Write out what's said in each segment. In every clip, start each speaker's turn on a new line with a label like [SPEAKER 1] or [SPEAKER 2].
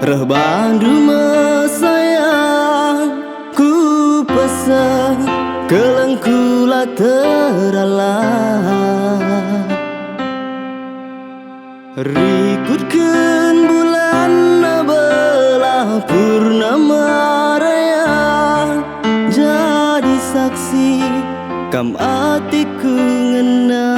[SPEAKER 1] reh bandu mesayang ku pesan kelengkula teralah rikutkan bulan belah purnama raya jadi saksi kam atiku ngena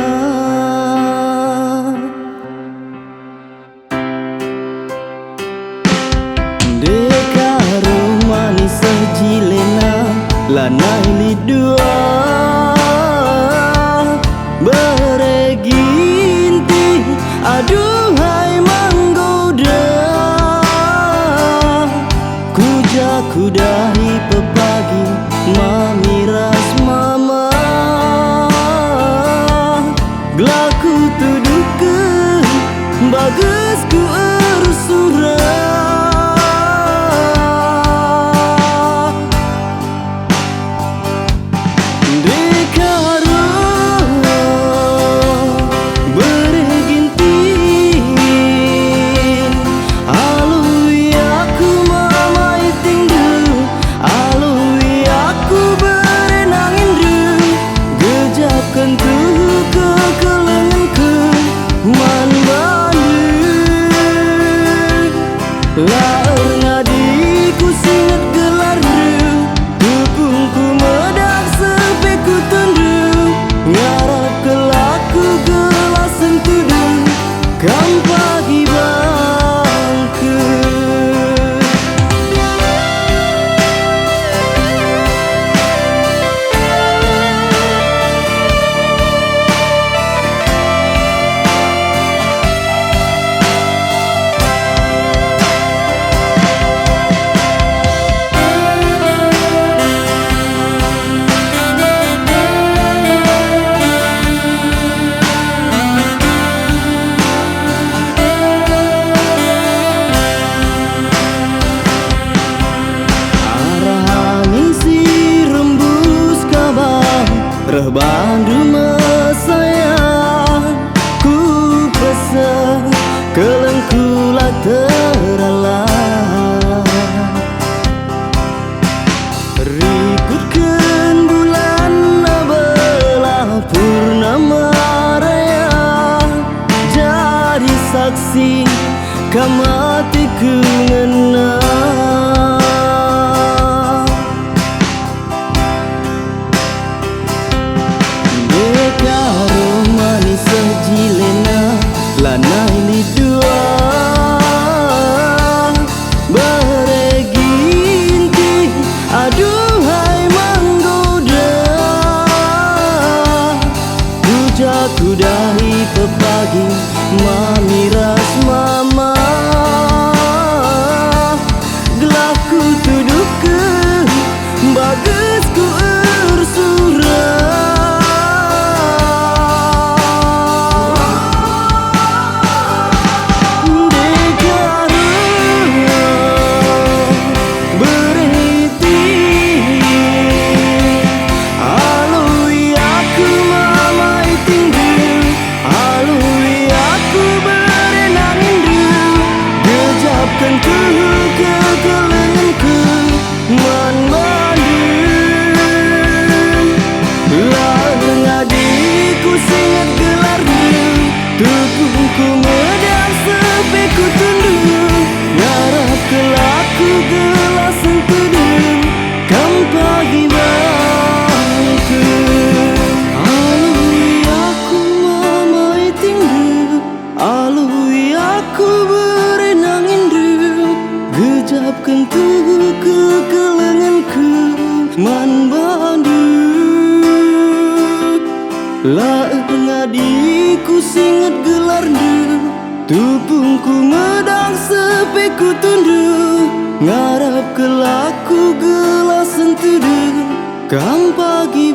[SPEAKER 1] dekaro manis sejilena lanai lidua bereginti aduhai menggoda kudahi pepagi mamiras mama gelaku tuduhkan bagus ku ersura laer ngadiku singet gelar du tupungku medak sepe ku tundu ngarap kelaku gelas sentudu kam pagi bangku reh bandu mesayang ku pesan kelengkula teralah rikutkan bulan belah purnama raya jadi saksi kam atiku ngena sejilena lanai lidua bereginti aduhai menggoda kudahi pepagi mamiras mama gelaku tuduhkan bagus ku ersura tupungku medang sepe ku tundu ngarap kelaku gelas sentudu kam pagi bangku alui aku mamai tindu alui aku berenang indu gejapkan tubuh ke kelenganku man bandu laer ngadiku singet gelar du tupungku medang sepe ku tundu ngarap kelaku gelas sentudu kam pagi